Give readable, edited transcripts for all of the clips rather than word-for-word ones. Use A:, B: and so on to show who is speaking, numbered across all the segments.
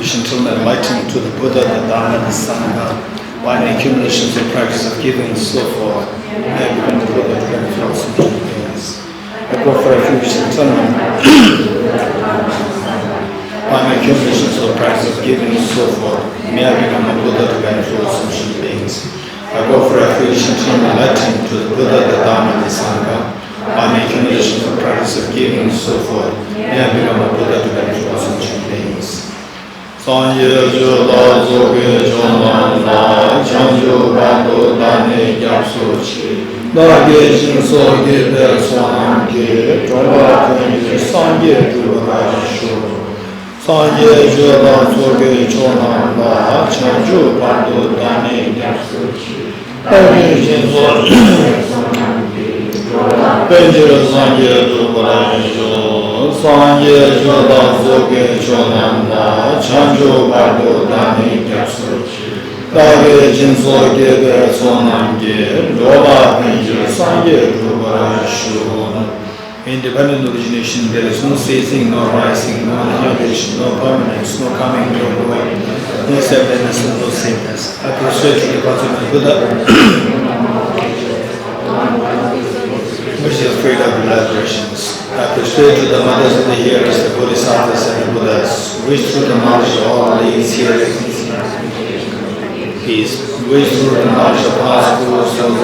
A: refuge until enlightenment to the Buddha, the Dharma, the Sangha, by the accumulations of practice of giving and so forth, may I become the Buddha to benefit all sentient beings. I go for refuge until by my accumulations of practice of giving and so forth, may I become a Buddha to benefit all sentient beings. I go for refuge until enlightenment to the Buddha, the Dharma, the Sangha, by my accumulations of practice of giving and so forth, may I become a Buddha to benefit all sentient beings. Sanye Jola Zoge Jonan La Chanju Bando Dane Gyapso Chi Dage Jinso Gebe Sonam Ge Jola Kenji Sanye Juba Shu Sanye Jola Zoge Jonan La Chanju Bando Dane Gyapso Chi Dage Jinso Benjira Sanye Juba Shu Sanye Jola Zoge Jonan La Chanju Bando Dane Gyapso Chi Dage Jinso Gebe Sonam Ge Jola Benjira Sanye Juba Shu. Independent origination, there is no ceasing, no rising, no annihilation, no permanence, no coming, no going, no separateness, no sameness. I prostrate to the consummate Buddha, which is freed of elaborations. I prostrate to the mothers of the hearers, the Bodhisattvas and the Buddhas, which through the knowledge of all these hearers, peace, which through the knowledge of past gurus, and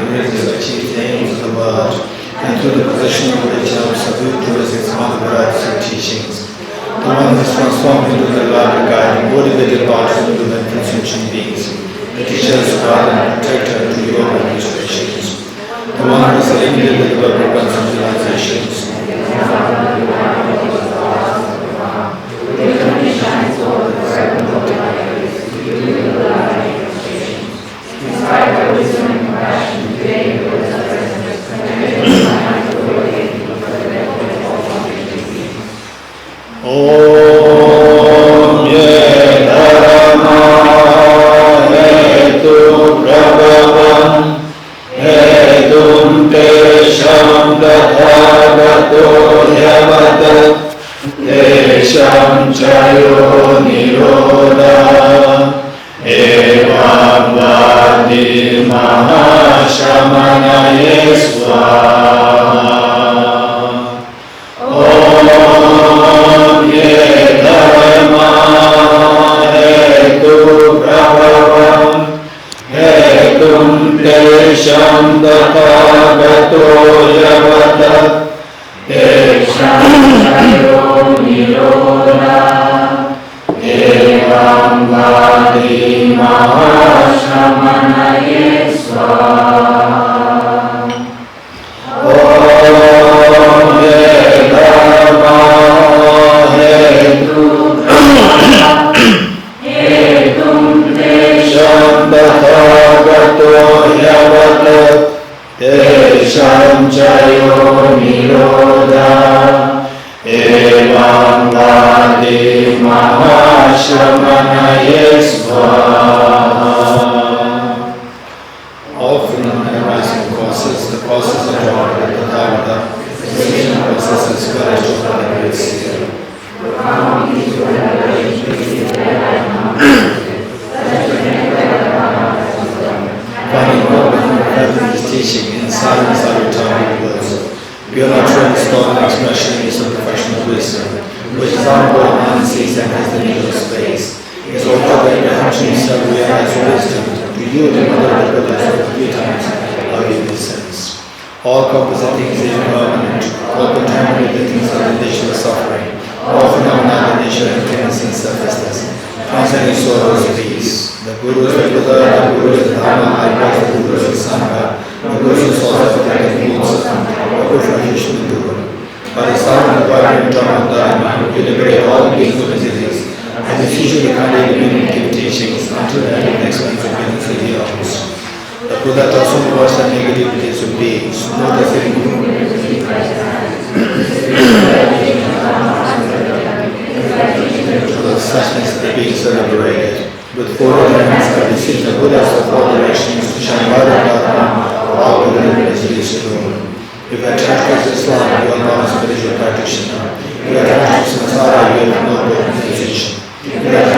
A: greatness achieve the aims of the world, and through the possession of which helps subdue towards its mother varieties of teachings. The one who is transformed into the Lord guide and motivated bodies into the sentient beings, the teachers, guard and protector to yoga administrations. The one who is eliminated the development of civilizations. Om Ye Dharma Hetu Prabhavam Hetum Tesham Tathagato Yavata Tesham Chayo Nirodha Evam Vadi Mahashamanaye Swaha. Om Ye Dharma Hetu Prabhavam Hetum Tesham Tathagato Yavata Tesham Chayo Nirodha Evam Vadi Mahashamanaye Swaha. Om Ye Dharma Hetum Tesham Tathagato Yavata Tesham Chayo Nirodha Evam Vadi Mahashamanaye Swaha. All phenomena arising causes, the causes of joy, the Dharma, the same processes, courage, and grace. Finding all within his teaching, in silence are returning words. Pure natural thought and expression is a professional wisdom, which is ongoing, unceasing, and has the nature of space. Is also the apprehension of self-realized wisdom. To you, the mother of the Buddhas, of the times, are in this sense. All composite things are impermanent. All contaminated things are the nature of suffering. All phenomena are the nature of emptiness and selflessness. Transcending sorrows of peace. The Guru is the Buddha, the Guru is the Dharma, likewise the Guru is the Sangha. The Guru is also the moods, the Guru is the Guru. By the sound of the vibrant drum of Dharma, you liberate all beings of diseases, and it's usually kindly illuminative teachings until the end of the expense of beings of the others. The Buddha also was the negativities of beings, noticing the suchness of the beings are liberated. With four elements, I receive the Buddhas of all directions to shine light of Dharma, all the limits of this room. If attached to Islam, you are not a spiritual practitioner. If attached to Samsara, you have no good position. If attached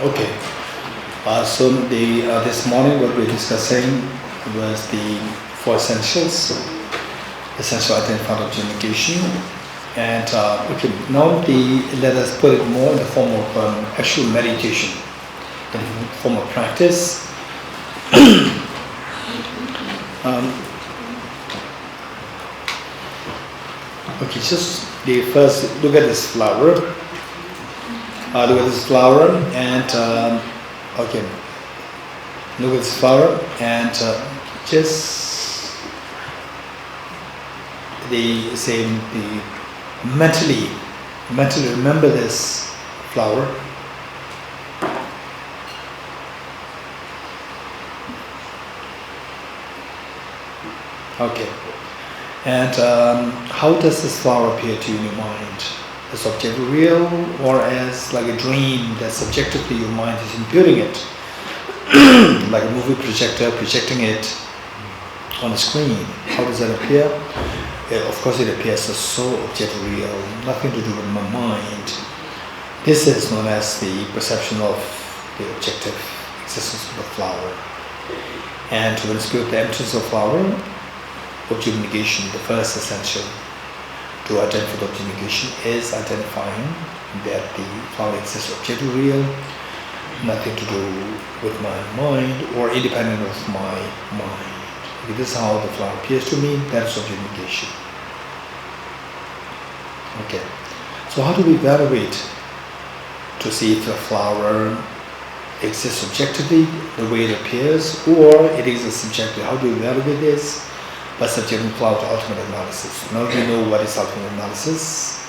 A: Okay. So this morning what we're discussing was the four essential identified object negation, and okay. Now let us put it more in the form of actual meditation, in the form of practice. Okay, just first look at this flower. Look at this flower and okay. Look at this flower and just mentally remember this flower. Okay. And how does this flower appear to you in your mind? As objectively real, or as like a dream that subjectively your mind is imputing it? Like a movie projector projecting it on the screen. How does that appear? Of course it appears as so objectively real, nothing to do with my mind. This is known as the perception of the objective existence of the flower. And when it's built the emptiness of flower, object negation, the first essential to identify the object negation is identifying that the flower exists objectively real, nothing to do with my mind or independent of my mind. Okay, this is how the flower appears to me, that's object negation. Okay, so how do we evaluate to see if the flower exists objectively, the way it appears, or it exists subjectively? How do we evaluate this? By subjecting flower to ultimate analysis. Now we know what is ultimate analysis.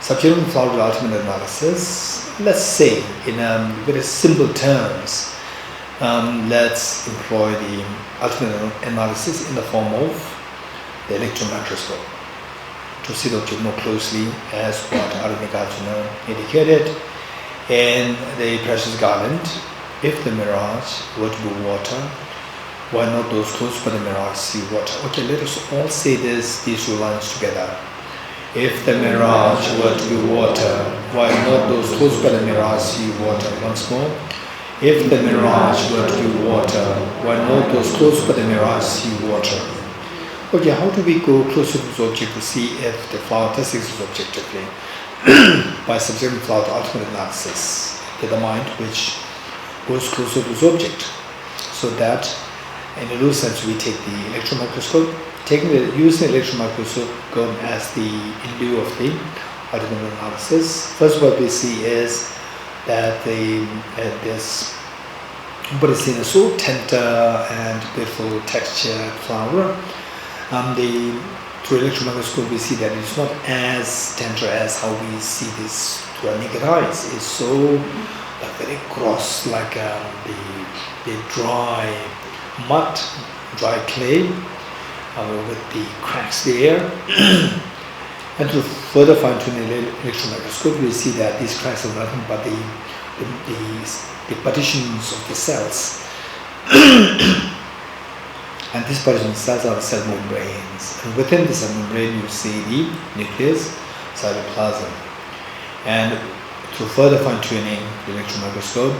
A: Subjecting flower to ultimate analysis, let's say in very simple terms, let's employ the ultimate analysis in the form of the electron microscope to see the object more closely, as what Arjuna indicated in the precious garland. If the mirage were to be water, why not those close by the mirage see water? Okay, let us all say these two lines together. If the mirage were to be water, why not those close by the mirage see water? Once more. If the mirage were to be water, why not those close by the mirage see water? Okay, how do we go closer to this object to see if the flower does exist objectively? By subjecting the flower to ultimate analysis, to the mind which goes closer to this object. So that in a loose sense, we take the electron microscope, using the electron microscope as in lieu of the ultimate analysis. First, what we see is that this Bodhicitta is so tender and beautiful textured flower. Through electron microscope, we see that it is not as tender as how we see this through our naked eyes. It's so very gross, like the dry mud, dry clay with the cracks there. And to further fine-tune the electron microscope, we see that these cracks are nothing but the partitions of the cells. And these partitions of cells are the cell membranes. And within the cell membrane, you see the nucleus, cytoplasm. And through further fine-tuning the electron microscope,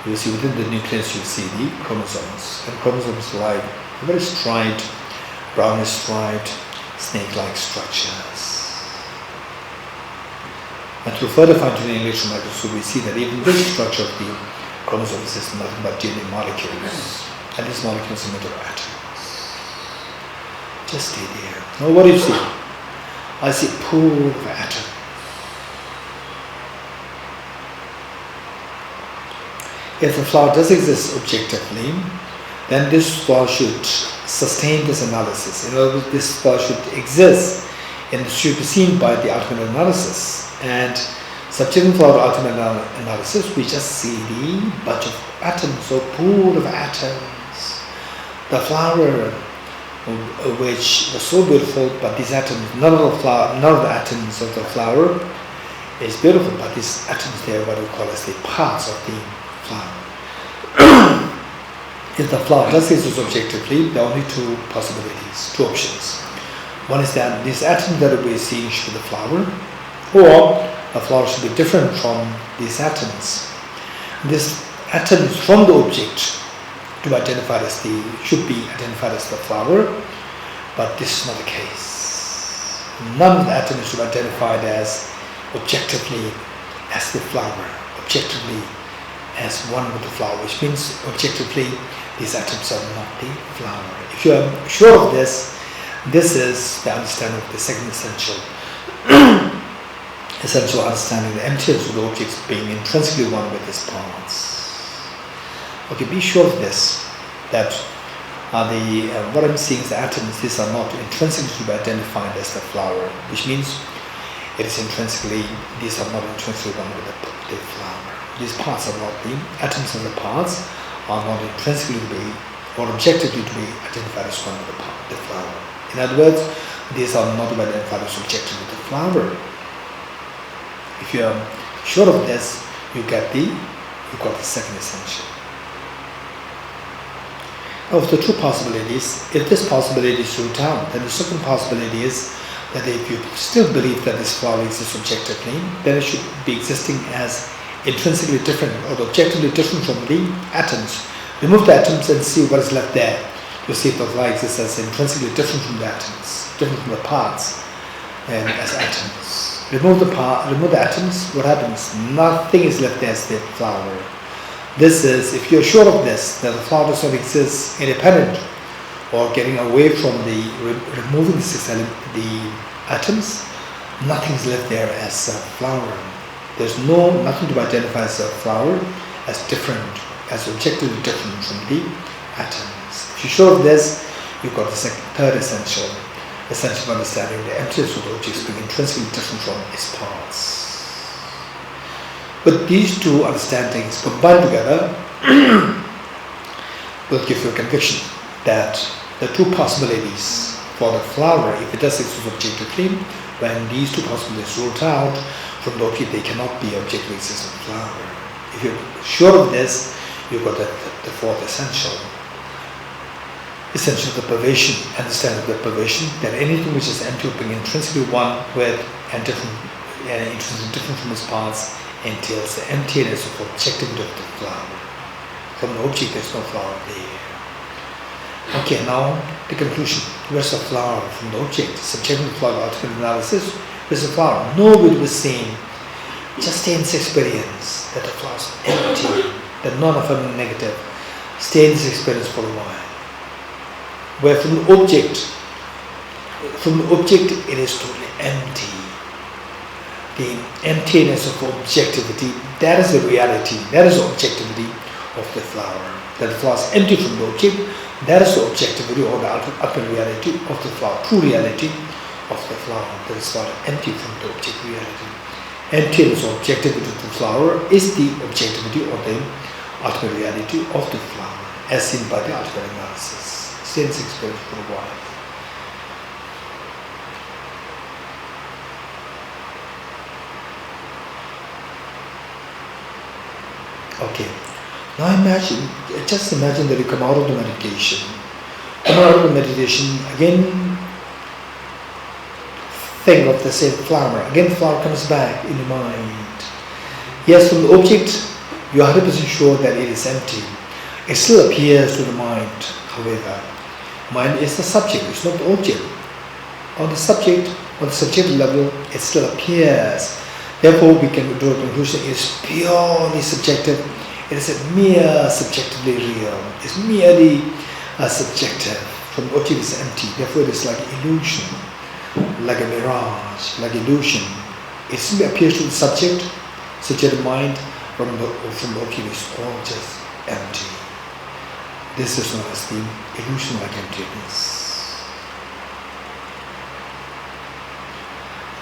A: you will see within the nucleus you see the chromosomes. And chromosomes are like very striped, brownish striped, snake-like structures. And through further fine-tuning the electron microscope, we see that even this structure of the chromosomes is nothing but DNA molecules. And these molecules are made of atoms. Just stay there. Now what do you see? I see a pool of atoms. If the flower does exist objectively, then this flower should sustain this analysis. In other words, this flower should exist and should be seen by the ultimate analysis. And subjecting flower to ultimate analysis, we just see the bunch of atoms or pool of atoms. The flower, which was so beautiful, but these atoms, none of the atoms of the flower is beautiful, but these atoms, they are what we call as the parts of the flower. If the flower does exist objectively, there are only two possibilities, two options. One is that these atoms that we see should be the flower, or the flower should be different from these atoms. this atoms from the object to be identified as should be identified as the flower, but this is not the case. None of the atoms should be identified as objectively as the flower, objectively as one with the flower, which means objectively these atoms are not the flower. If you are sure of this, this is the understanding of the second essential understanding, the emptiness of the objects being intrinsically one with its parts. Okay, be sure of this, that what I'm seeing is the atoms, these are not intrinsically to be identified as the flower, which means it is intrinsically, these are not intrinsically one with the flower. These parts are not, the atoms and the parts are not intrinsically to be, or objectively to be identified as one with the flower. In other words, these are not to be identified as objectively with the flower. If you are sure of this, you got the second essential. Of the two possibilities, if this possibility is ruled out, then the second possibility is that if you still believe that this flower exists objectively, then it should be existing as intrinsically different or objectively different from the atoms. Remove the atoms and see what is left there. You see if the flower exists as intrinsically different from the atoms, different from the parts, and as atoms. Remove the atoms, what happens? Nothing is left there as the flower. This is, if you're sure of this, that the flower does not exist independent or getting away from removing the atoms, nothing is left there as a flower. There's nothing to be identified as a flower as different, as objectively different from the atoms. If you're sure of this, you've got the third essential understanding, the emptiness of the objects being intrinsically different from its parts. But these two understandings combined together will give you a conviction that the two possibilities for the flower, if it does exist objectively, when these two possibilities are ruled out from the object, they cannot be objectively existent flower. If you're sure of this, you've got the fourth essential deprivation, understanding of deprivation, that anything which is empty being intrinsically one with and intrinsically different from its parts entails the emptiness of objectivity of the flower. From the object there's no flower there. Okay, now the conclusion. Where's the flower from the object? Subjective flower, ultimate analysis. Where's the flower? Nobody was saying, just stay in this experience that the flower is empty, that none of them are negative. Stay in this experience for a while. Where from the object it is totally empty. The emptiness of objectivity, that is the reality, that is the objectivity of the flower. That the flower is empty from the object, that is the objectivity or the ultimate reality of the flower, true reality of the flower. That is not empty from the object reality. Emptiness or objectivity of the flower is the objectivity or the ultimate reality of the flower, as seen by the ultimate analysis. Sense experience for a while. Okay. Now just imagine that you come out of the meditation. Again think of the same flower. Again the flower comes back in your mind. Yes, from the object, you are 100% sure that it is empty. It still appears to the mind, however. Mind is the subject, it's not the object. On the subjective level, it still appears. Therefore, we can draw a conclusion, it is purely subjective. It is a mere subjectively real. It's merely subjective. From the object is empty. Therefore, it is like illusion, like a mirage, like illusion. It simply appears to the subjective mind. From the object is all just empty. This is known as the illusion-like emptiness.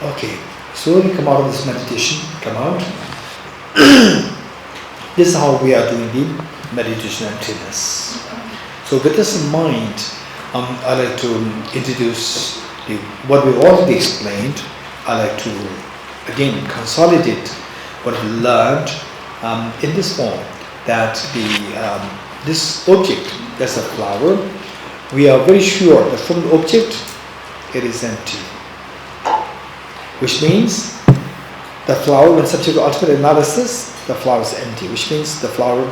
A: Okay, slowly come out of this meditation, come out. This is how we are doing the meditation emptiness. So with this in mind, I'd like to introduce what we've already explained. I'd like to again consolidate what we learned in this form, that this object, that's a flower, we are very sure that from the object it is empty. Which means The flower, when subject to ultimate analysis, the flower is empty, which means the flower,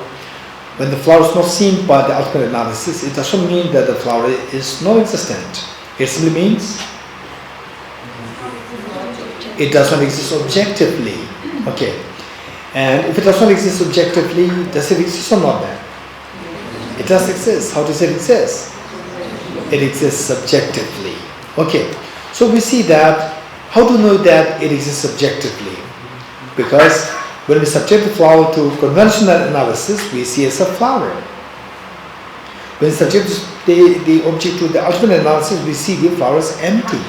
A: when the flower is not seen by the ultimate analysis, it doesn't mean that the flower is non-existent. It simply means it does not exist objectively. Okay. And if it does not exist objectively, does it exist or not then? It does exist. How does it exist? It exists subjectively. Okay. So we see that, how to know that it exists subjectively? Because when we subject the flower to conventional analysis, we see it as a flower. When we subject the object to the ultimate analysis, we see the flower as empty.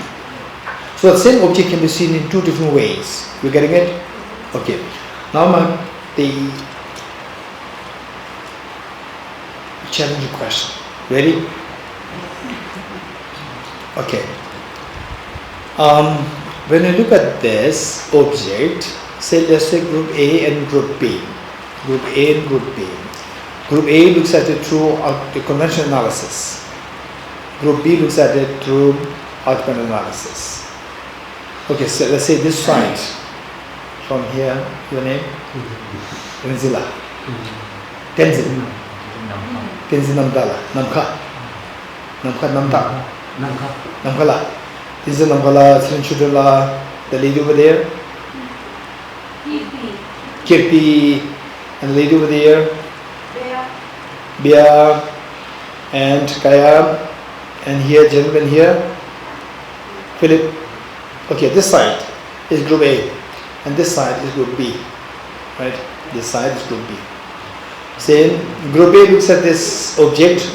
A: So the same object can be seen in two different ways. You getting it? Okay. Now the challenging question. Ready? Okay. When you look at this object, say let's say group A and group B. Group A and group B. Group A looks at it through the conventional analysis. Group B looks at it through ultimate analysis. Okay, so let's say this side. From here, your name? Tenzila. Tenzin. Tenzin Namdala. Namka. Namka Namta. Namkala. Tenzin Namkala, Srinchudala, the lady over there. Kirti. And the lady over there. Bia. And Kaya. And here, gentleman here. Philip. Okay, this side is group A. And this side is group B, right? This side is group B. Same, group A looks at this object,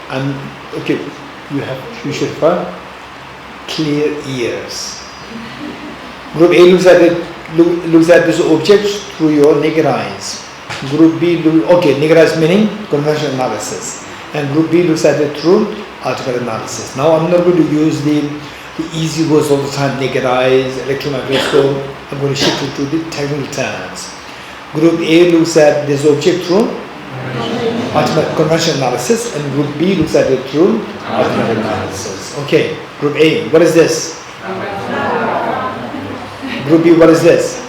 A: and okay, you should have clear ears. Group A looks at this object through your naked eyes. Group B naked eyes meaning conventional analysis, and group B looks at it through ultimate analysis. Now I'm not going to use the easy words all the time, naked eyes, electron microscope. I'm going to shift it to the technical terms. Group A looks at this object through ultimate conventional analysis, and group B looks at it through ultimate analysis. Okay, group A, what is this? Group B, what is this?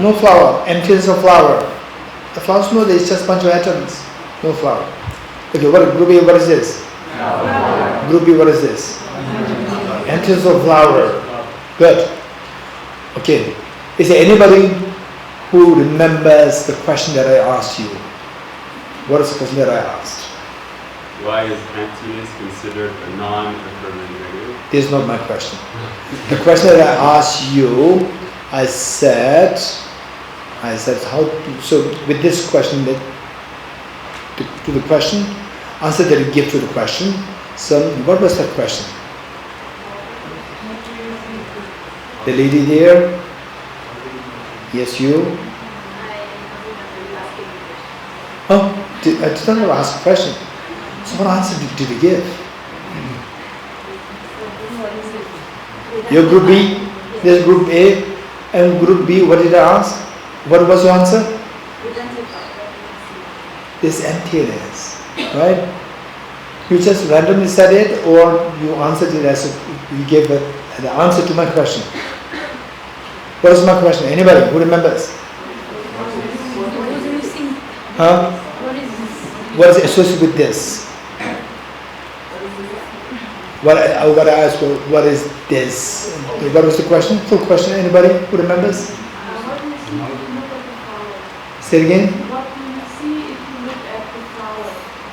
A: No flower, emptiness of flower. The flowers, no, there is just a bunch of atoms, no flower. Okay, group A, what is this? Group B, what is this? Emptiness of flower. Good. Okay. Is there anybody who remembers the question that I asked you? What is the question that I asked?
B: Why is emptiness considered a non-affirmative negative?
A: This is not my question. The question that I asked you, I said how. So with this question, to the question, answer that you give to the question. So what was that question? The lady there? Yes, you? Oh, I did not ask a question. So what answer did you give? Your group B, there's group A, and group B, what did I ask? What was your answer? This emptiness, right? You just randomly said it, or you answered it as you gave the answer to my question. What is my question? Anybody who remembers? Huh? What is associated with this? What I asked, what is this? What was the question? Full question. Anybody who remembers? Say it again.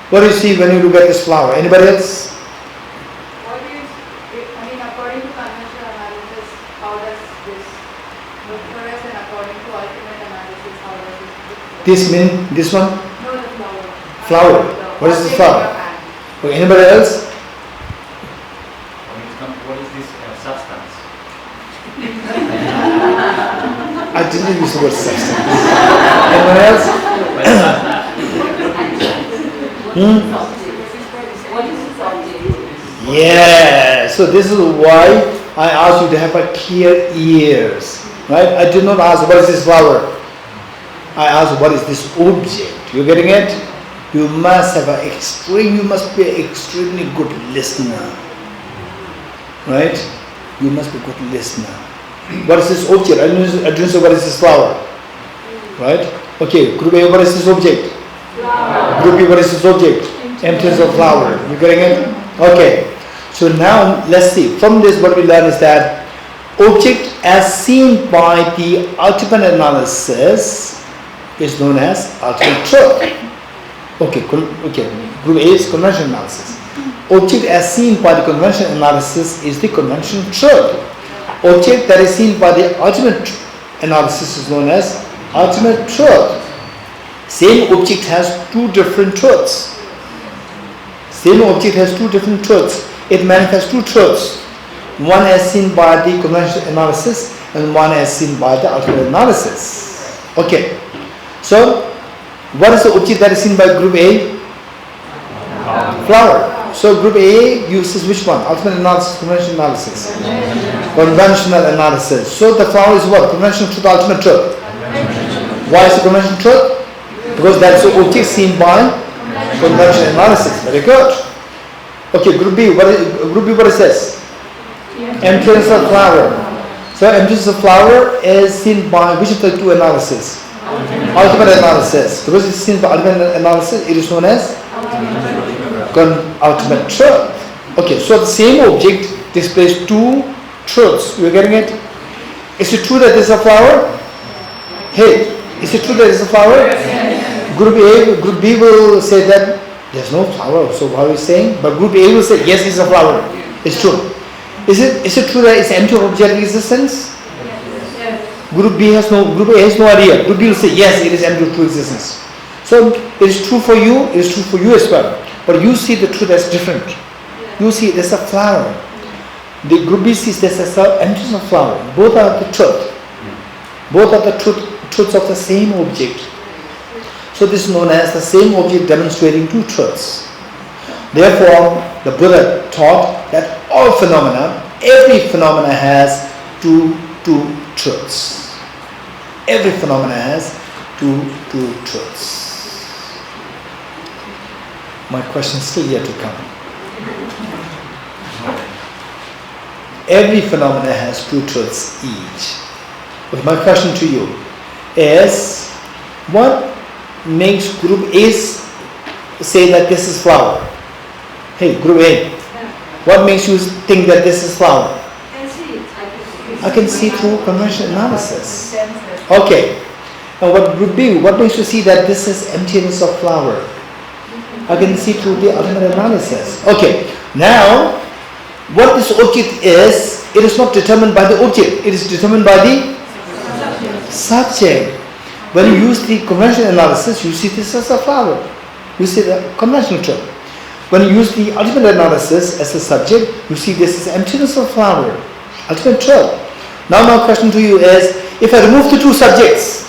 A: What do you see when you look at this flower? Anybody else?
C: According to conventional analysis, how does this look for us, and according to ultimate analysis, how does this look for us?
A: This mean this one?
C: No, the flower.
A: Flower. What is this flower? Okay, anybody else?
D: What is this substance?
A: I didn't use the word substance. Anyone else?
C: What is this object?
A: Yeah. So this is why I asked you to have a clear ears, right? I did not ask what is this flower. I asked what is this object. You getting it? You must have you must be an extremely good listener, right? You must be a good listener. What is this object? I didn't say what is this flower. Right? Okay, group A, what is this object?
C: Flower.
A: Group B, what is this object? Emptiness of flower. You getting it? Okay. So now let's see. From this what we learn is that object as seen by the ultimate analysis is known as ultimate truth. Okay, group A is conventional analysis. Object as seen by the conventional analysis is the conventional truth. Object that is seen by the ultimate analysis is known as ultimate truth. Same object has two different truths. Same object has two different truths. It manifests two truths. One as seen by the conventional analysis and one as seen by the ultimate analysis. Okay. So, what is the object that is seen by group A? Flower. So, group A uses which one? Ultimate analysis, conventional analysis. Conventional analysis. So, the flower is what? Conventional truth, ultimate truth. Why is it conventional truth? Because that's the object seen by conventional analysis. Very good. Okay, group B. What is this? Emptiness of flower. So emptiness of flower is seen by which of the two analysis? Ultimate analysis. Because it's seen by ultimate analysis, it is known as ultimate truth. Okay, so the same object displays two truths. You are getting it? Is it true that this is a flower? Hey, is it true that it's a flower? Group B will say that there's no flower, so how are you saying? But group A will say yes, it's a flower. It's true. Is it true that it's empty of object existence?
C: Yes.
A: Group A has no idea. Group B will say yes, it is empty of true existence. So it is true for you, it is true for you as well. But you see the truth as different. You see there's a flower. The group B sees this as an emptiness of flower. Both are the truth. Both are the truths of the same object. So this is known as the same object demonstrating two truths. Therefore, the Buddha taught that all phenomena, every phenomena has two truths. Every phenomena has two truths. My question is still yet to come. Every phenomena has two truths each. But my question to you is, what makes group A say that this is flower? Hey, group A, what makes you think that this is flower? I can see through conventional analysis. Okay. And what group B, what makes you see that this is emptiness of flower? I can see through the ultimate analysis. Okay. Now, what this object is, it is not determined by the object. It is determined by the subject. When you use the conventional analysis, you see this as a flower. You see the conventional truth. When you use the ultimate analysis as a subject, you see this is emptiness of flower. Ultimate truth. Now my question to you is, if I remove the two subjects,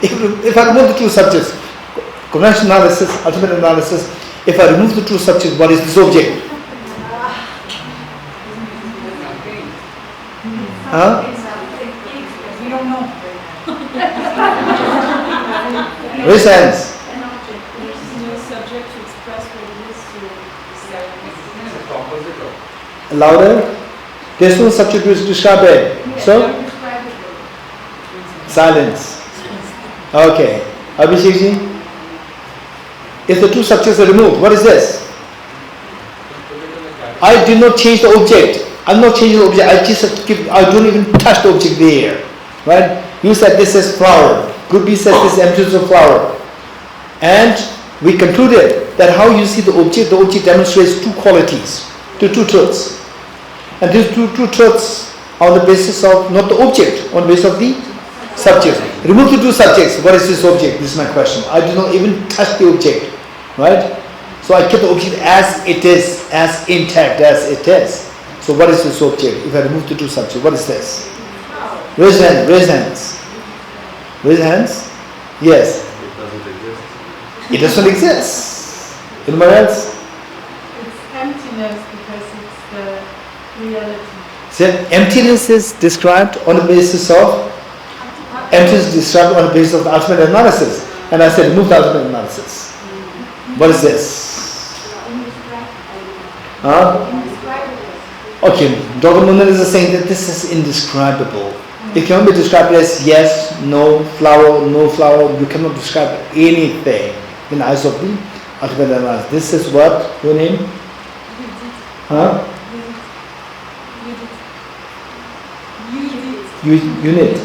A: if I remove the two subjects, conventional analysis, ultimate analysis, if I remove the two subjects, what is this object? Huh?
C: We don't know.
A: Raise hands. Louder. There's no subject to describe it. So? Silence. Okay. Abhishekji? If the two subjects are removed, what is this? I did not change the object. I'm not changing the object. I don't even touch the object there. Right? You said this is flower. Group B says this is emptiness of flower. And we concluded that how you see the object demonstrates two qualities, two truths. And these two truths are on the basis of not the object, on the basis of the subject. Remove the two subjects. What is this object? This is my question. I do not even touch the object. Right? So I keep the object as it is, as intact as it is. So what is this object? If I remove the two subjects, what is this? Raise hands. Raise hands. Raise hands. Yes. It doesn't exist. Anybody else?
C: It's emptiness because it's the reality.
A: So emptiness is described on the basis of emptiness is described on the basis of the ultimate analysis. And I said remove the ultimate analysis. What is this? Huh? Okay, Dr. Nunnery is saying that this is indescribable. It cannot be described as yes, no, flower, no flower. You cannot describe anything in the eyes of the ultimate analysis. This is what your name? Huh? Unit.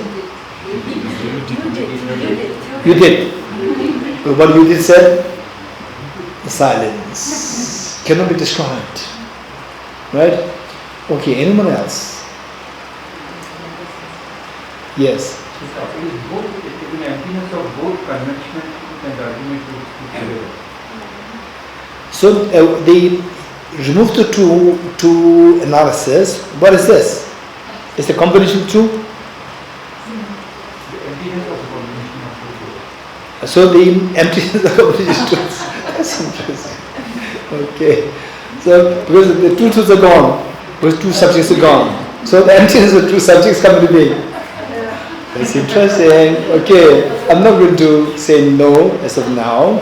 A: You did. What you did said? Silence. Cannot be described. Right? Okay, anyone else? Yes.
D: In emptiness of both conventional and ultimate truth together.
A: So they remove the two analysis. What is this? Is the combination true?
D: The emptiness of the combination of both.
A: So the emptiness of the combination truth. That's interesting. Okay. So because the two truths are gone, because two subjects are gone. So the emptiness of two subjects come into being. That's interesting. Okay. I'm not going to say no as of now.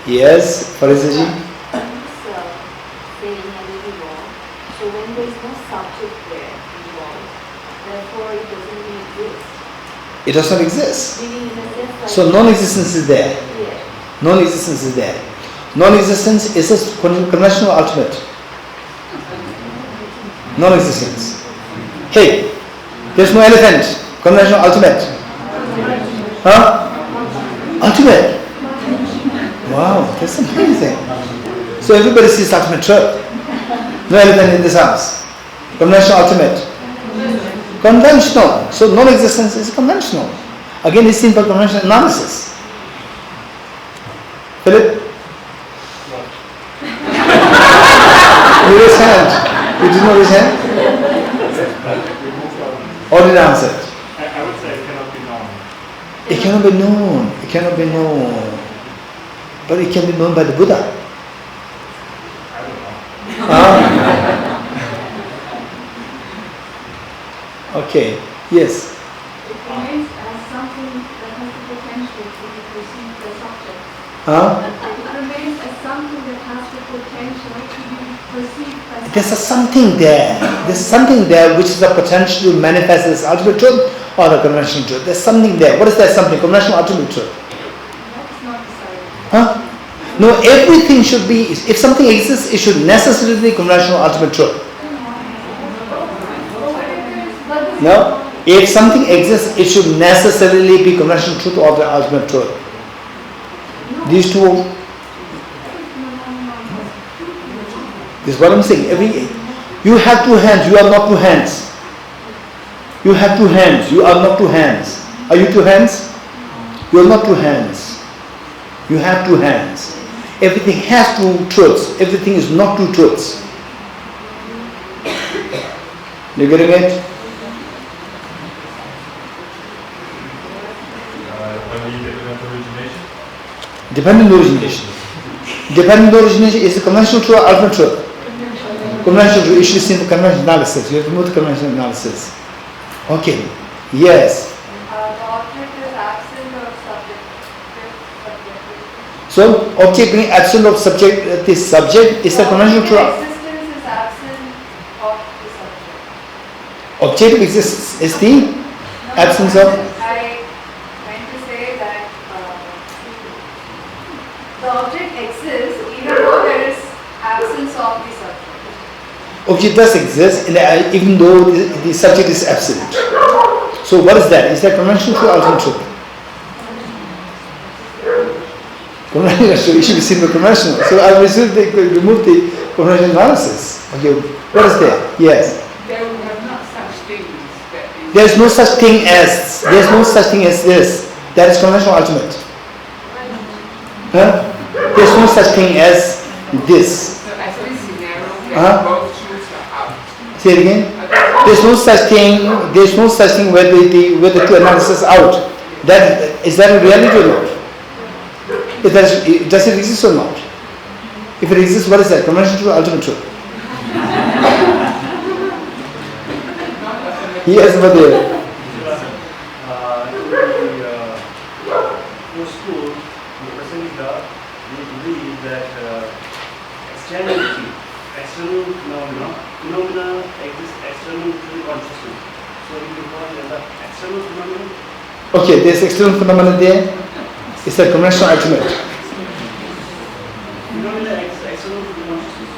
A: Yes, Farisaji?
E: saying a little wrong. So when there is no subject there involved, therefore it doesn't really exist.
A: It does not exist.
E: Meaning in a sense like
A: So non-existence is there.
E: yeah.
A: Non-existence is there. Non-existence is a conventional ultimate. Non-existence. Hey, there's no elephant. Conventional ultimate. Huh? Ultimate. Wow, that's amazing. So everybody sees ultimate truth. No elephant in this house. Conventional ultimate. Conventional. So non-existence is conventional. Again, it's simple conventional analysis. Philip? You raise hand. You did not raise hand? Or did I answer it?
B: I would say it cannot be known.
A: It cannot be known. It cannot be known. But it can be known by the Buddha.
B: I don't know.
A: Okay. Yes.
C: It remains as something that has the potential to be perceived as subject.
A: Huh?
C: It remains as something that has the potential to be perceived as
A: There's a something there. There's something there which is the potential to manifest as ultimate truth or the conventional truth. There's something there. What is that something? Conventional ultimate truth.
C: That's not decided.
A: Huh? No, everything should be, if something exists, it should necessarily be conventional ultimate truth. No? If something exists, it should necessarily be conventional truth or the ultimate truth. These two, this is what I'm saying. You have two hands, you are not two hands. You have two hands, you are not two hands. Are you two hands? You are not two hands. You have two hands. Everything has two truths. Everything is not two truths. You getting it? Dependent origination. Dependent origination is the conventional truth or ultimate truth? Conventional truth, you should see the conventional analysis. You have to move the conventional analysis. Okay. Yes.
C: The object is absent or subject.
A: So, object being absent of subject, the subject is the conventional truth.
C: Existence is absent of the subject.
A: Object exists is the absence of.
C: I meant to say that the object exists even though there is absence of the subject.
A: Object does exist even though the subject is absent. So what is that? Is that conventional truth or ultimate truth? Conventional truth. You should be seen the conventional. So I will remove the conventional analysis. Okay, what is there? Yes.
F: There are not such things that is
A: There is no such thing as this. That is conventional ultimate. Huh? There is no such thing as this.
F: so as this scenario that
A: Uh-huh.
F: both truths are out.
A: Say it again. There is no such thing. There is no such thing where the two analysis out. Is that a reality or not? Does it exist or not? If it exists, what is that? Conventional truth or ultimate truth? Yes, but there.
G: Your school, the Prasangika, we believe that externality external phenomena exist external to consciousness. So you can call it as an external phenomenon.
A: Okay, there's external phenomena there. It's a conventional ultimate.
G: Phenomena external to consciousness.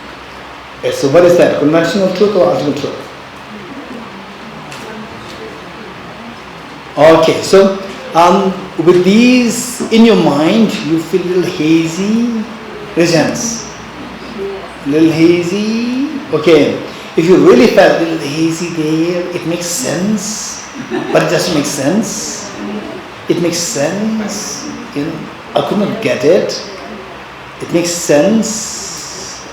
A: Yes, so what is that? Conventional truth or ultimate truth? Okay, so with these in your mind, you feel a little hazy, resents. Little hazy. Okay, if you really felt a little hazy there, it makes sense, but it doesn't make sense. It makes sense. I could not get it. It makes sense.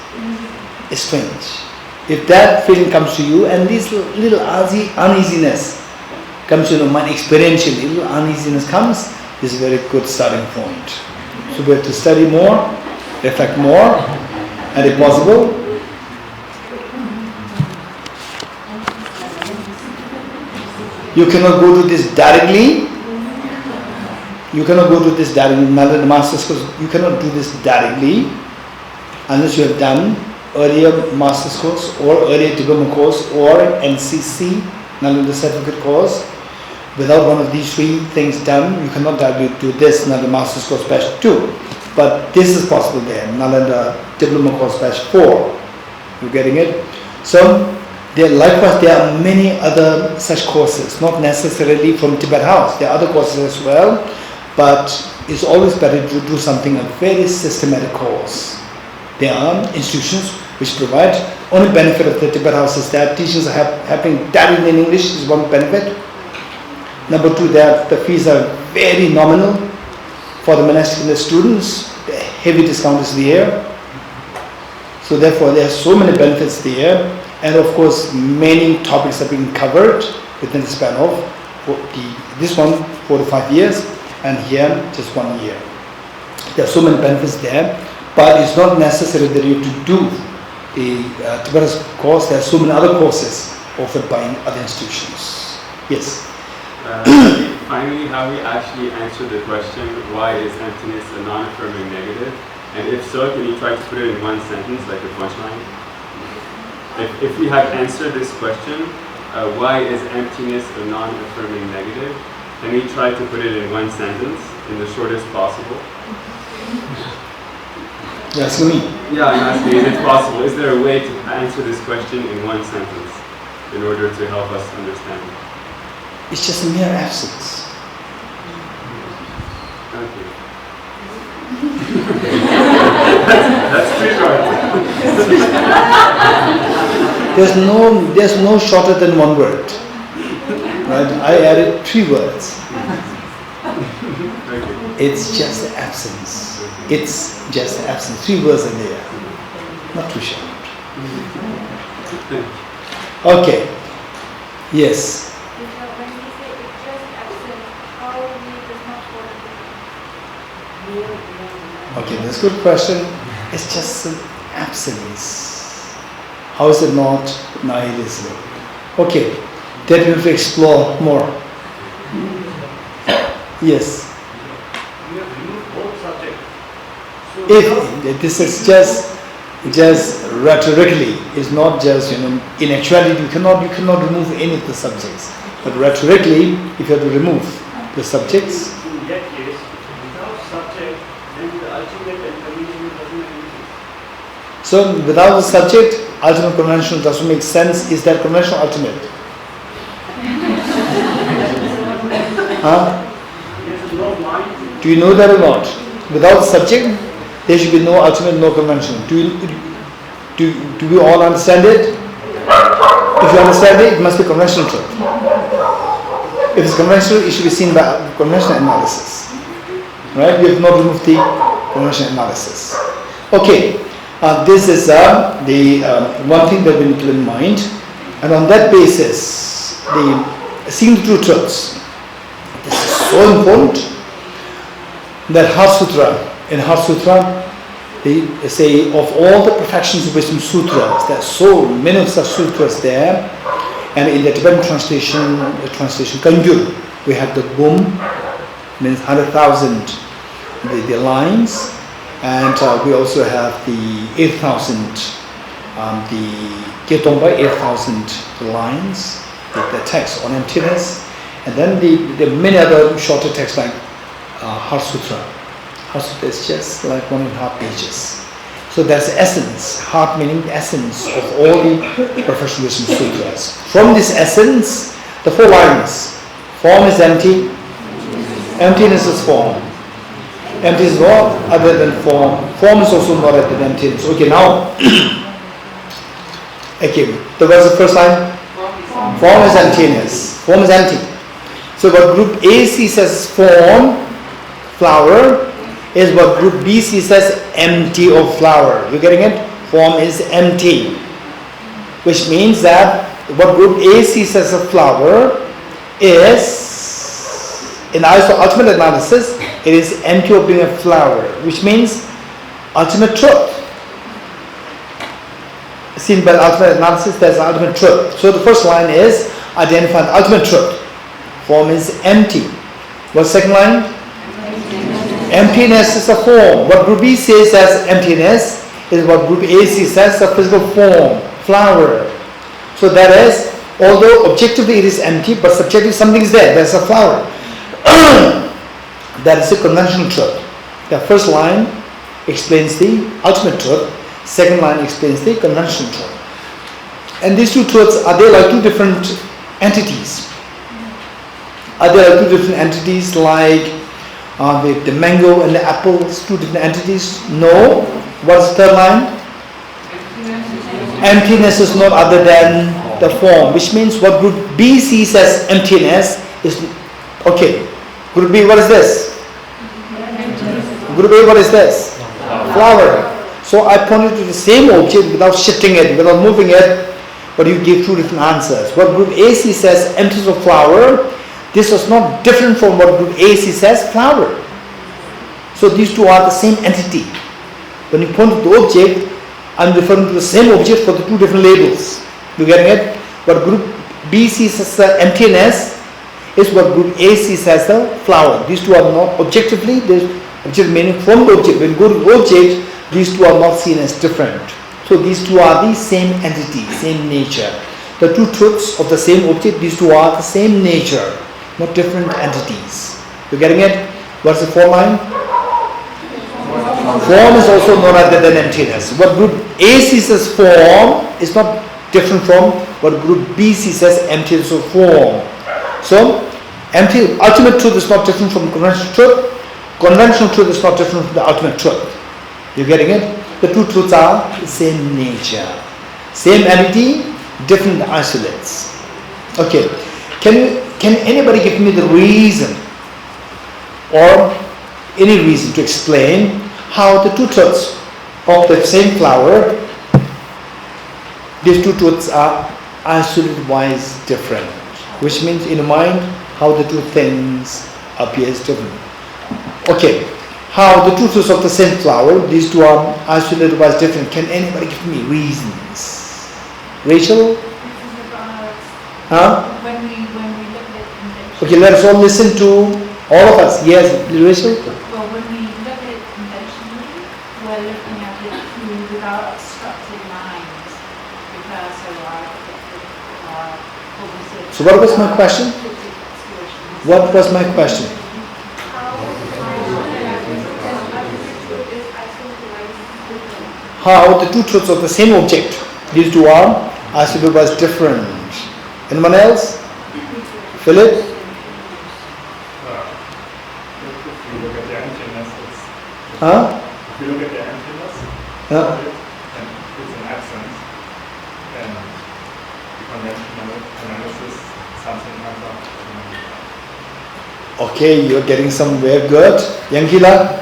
A: It's strange. If that feeling comes to you and this little uneasiness comes to your mind experientially, little uneasiness comes, this is a very good starting point. So we have to study more, reflect more, and if possible, you cannot go to this directly. You cannot go to this directly, Nalanda Master's course. You cannot do this directly unless you have done earlier Master's course or earlier Diploma course or NCC, Nalanda Certificate course. Without one of these three things done, you cannot directly do this Nalanda Master's course batch 2. But this is possible there, Nalanda Diploma course batch 4. You're getting it? So, likewise, there are many other such courses, not necessarily from Tibet House. There are other courses as well, but it's always better to do something, a very systematic course. There are institutions which provide, only benefit of the Tibet House is that teachings are happening directly in English is one benefit. Number 2, the fees are very nominal for the monastic and the students. The heavy discount is there. So therefore there are so many benefits there. And of course, many topics are being covered within the span of this one 4 to 5 years, and here just 1 year. There are so many benefits there, but it's not necessary that you have to do the Tibetan course. There are so many other courses offered by other institutions. Yes.
B: Finally, have we actually answered the question, why is emptiness a non-affirming negative? And if so, can you try to put it in one sentence, like a punchline? If we have answered this question, why is emptiness a non-affirming negative? Can we try to put it in one sentence, in the shortest possible?
A: Yes, me.
B: Yeah, I'm asking, is it possible? Is there a way to answer this question in one sentence in order to help us understand?
A: It's just a mere absence.
B: Okay. That's too short.
A: There's no shorter than one word. Right? I added 3 words.
B: Okay.
A: It's just absence. It's just absence. 3 words are there. Not too short. Okay. Yes.
C: When we say it's just absent, how we does not want to
A: Okay, that's a good question. It's just an absence. How is it not nihilism? Okay, then we have to explore more. Yes.
G: We have removed both subjects. So
A: If this is just rhetorically, it's not just, in actuality you cannot remove any of the subjects. But rhetorically, if you have to remove the subjects.
G: in that case, without subject, then the ultimate and conventional doesn't make any sense.
A: So without the subject, ultimate conventional doesn't make sense. Is that conventional ultimate? Huh?
G: There's no mind.
A: Do you know that or not? Without subject, there should be no ultimate, no conventional. Do we all understand it? If you understand it, it must be conventional truth. If it's conventional, it should be seen by conventional analysis. Right? We have not removed the conventional analysis. Okay, this is the one thing that we need to keep in mind. And on that basis, seeing the true truths. This is so important that Heart Sutra, in Heart Sutra, they say of all the perfections of wisdom sutras, there are so many of such sutras there, and in the Tibetan translation Kanjur, we have the Bum, means 100,000 the lines, and we also have the 8,000 the Gompa 8,000 lines, the text on emptiness, and then the many other shorter texts like Heart Sutra. Heart Sutra is just like 1.5 pages. So that's the essence, heart meaning the essence of all the professional wisdom sutras. From this essence, the 4 lines. Form is empty, emptiness is form. Emptiness is not other than form. Form is also not other than emptiness. Okay, now, okay, what's the first line? Form is emptiness. Form is empty. So what group A sees as form, flower, is what group B sees as empty of flower. You getting it? Form is empty. Which means that what group A sees as a flower is, in ultimate analysis, it is empty of being a flower, which means ultimate truth. Seen by the ultimate analysis, there's ultimate truth. So the first line is identify the ultimate truth. Form is empty. What's the second line? Emptiness is a form. What group B says as emptiness is what group A sees as a physical form, flower. So that is, although objectively it is empty, but subjectively something is there. There's a flower. That is a conventional truth. The first line explains the ultimate truth. Second line explains the conventional truth. And these two truths, are they like two different entities? Are there like two different entities like the mango and the apples, two different entities? No. What's the third line? Emptiness is not other than the form, which means what group B sees as emptiness is, okay, group B, what is this? Group A, what is this? Flower. So I pointed to the same object without shifting it, without moving it, but you give two different answers. What group A sees as emptiness of flower, this is not different from what group A sees as flower. So these two are the same entity. When you point to the object, I'm referring to the same object for the two different labels. You getting it? What group B sees as the emptiness is what group A sees as the flower. These two are not objectively, there's objective meaning from the object. When you go to the object, these two are not seen as different. So these two are the same entity, same nature. The two truths of the same object, these two are the same nature, not different entities. You getting it? What's the form line? Form is also known other than emptiness. What group A sees as form is not different from what group B sees as emptiness of form. So, ultimate truth is not different from conventional truth. Conventional truth is not different from the ultimate truth. You getting it? The two truths are the same nature. Same entity, different isolates. Okay. Can anybody give me the reason or any reason to explain how the two truths of the same flower, these two truths are isolated wise different, which means in the mind how the two things appears different. Okay, how the two truths of the same flower, these two are isolated wise different. Can anybody give me reasons? Rachel? Huh?
C: When we look at intention.
A: Okay, let us all listen to all of us. Yes, Rachel?
C: Well, when we look at it intentionally, we're looking at it with our obstructed minds because of our cognitive.
A: So what was my question? What was my question? How the two truths of the same object, these two are isolated as different. Anyone else? Philip?
H: If you look at the emptiness,
A: Huh?
H: if you look at the emptiness,
A: Huh?
H: and it's an absence, then the conventional analysis, something comes up.
A: Okay, you're getting somewhere good. Yankila?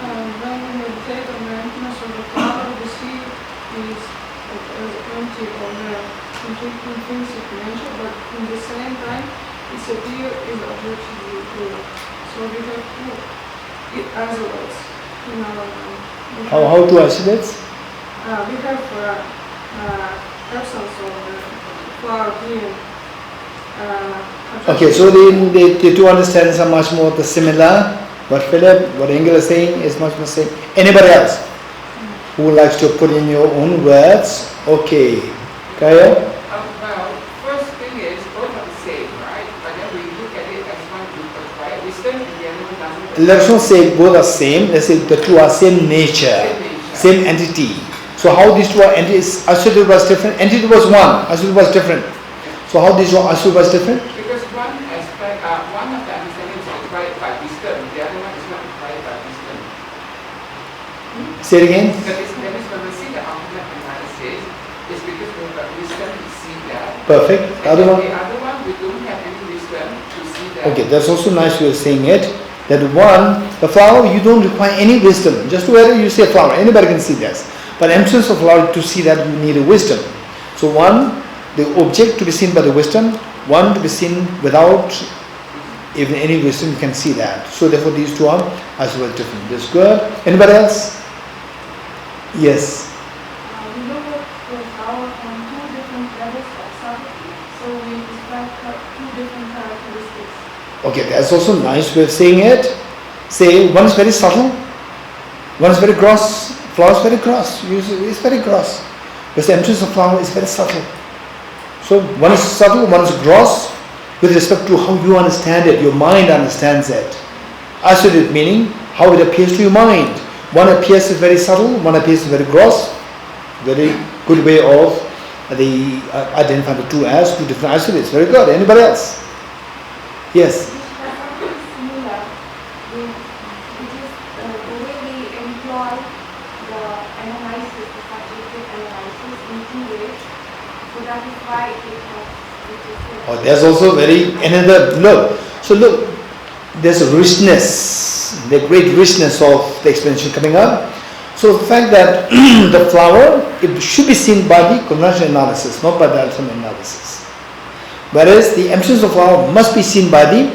I: When we meditate on the emptiness of the flower, we see is empty of the completely intrinsic nature, but in the same time, its appear is objectively clear. So we have two isolates in our mind.
A: How to isolate?
I: We have absence of the flower being.
A: Okay, so the two understandings are much more similar. What Philip, what Engel is saying is much more same. Anybody else who likes to put in your own words Okay. Kaya?
F: Well, first thing is, both are the same, right? But then we look at it as one group, right? Wisdom and the other one doesn't.
A: Let's not say both are same. Let's say the two are same nature, same entity. So how these two are entities? Asura was different. Entity was one. Asura was different. So how these two Asura was different?
F: Because one aspect, one of the understanding is required by wisdom, the other one is not required by wisdom.
A: Say it again.
F: That is when we see the ultimate analysis, it's because we have wisdom to see that.
A: Perfect. The other one.
F: The other one, we don't have any wisdom to see that.
A: Okay, that's also nice way of saying it. That one, the flower, you don't require any wisdom. Just whether you say flower, anybody can see this. But emptiness of flower, to see that you need a wisdom. So one, the object to be seen by the wisdom, one to be seen without even any wisdom, you can see that. So therefore these two are as well different. That's good. Anybody else? Yes.
I: We look at the flower from two different levels of subtlety, so we describe two different characteristics.
A: Okay, that's also a nice way of saying it. Say one is very subtle, one is very gross. Flower is very gross. It's very gross. But the emptiness of flower is very subtle. So one is subtle, one is gross with respect to how you understand it. Your mind understands it. Isolated meaning how it appears to your mind. One appears as very subtle, one appears as very gross. Very good way of identifying the two as two different isolates. Very good. Anybody else? Yes.
E: Similar, which is the way we employ the analysis, the subjective analysis in two ways. So that is why it is.
A: Oh, there's also another look. So look, there's a richness, the great richness of the explanation coming up. So the fact that the flower, it should be seen by the conventional analysis, not by the ultimate analysis. Whereas the emptiness of flower must be seen by the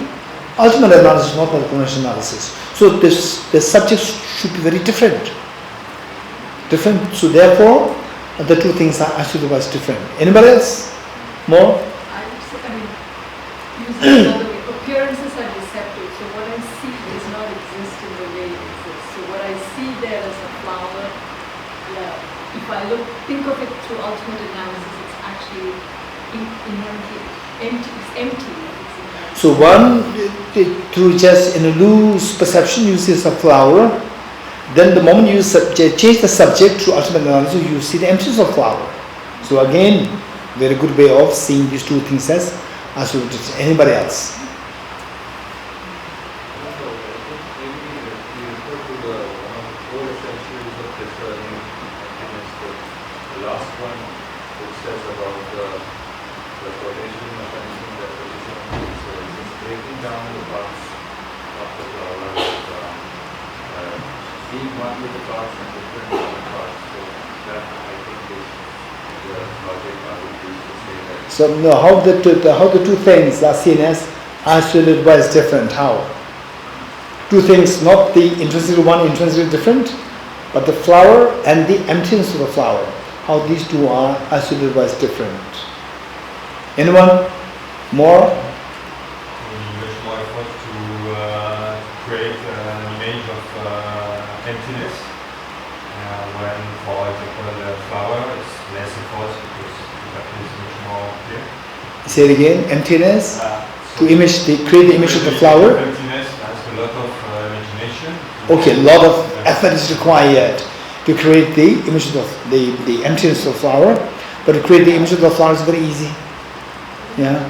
A: ultimate analysis, not by the conventional analysis. So the subjects should be very different. So therefore, the two things are actually was different. Anybody else? More?
J: Appearances are deceptive. So what I see does not exist in the way it exists. So what I see there as a flower, if I think of it through ultimate analysis, it's actually inherently empty. It's empty.
A: So one, through just in a loose perception, you see a flower. Then the moment you change the subject to ultimate analysis, you see the emptiness of flower. So again, very good way of seeing these two things as well as anybody else. So no, how the two things are seen as isolated but is different. How? Two things, not the intrinsically one intrinsically different, but the flower and the emptiness of the flower. How these two are isolated but is different. Anyone? More?
H: Much more effort to create an image of emptiness. When, for example, the flower is less effort because that is much more clear.
A: Say it again. Emptiness.
H: So
A: Create the image of the flower.
H: Emptiness has a lot of imagination.
A: Okay, a lot of effort is required to create the image of the emptiness of the flower. But to create the image of the flower is very easy. Yeah.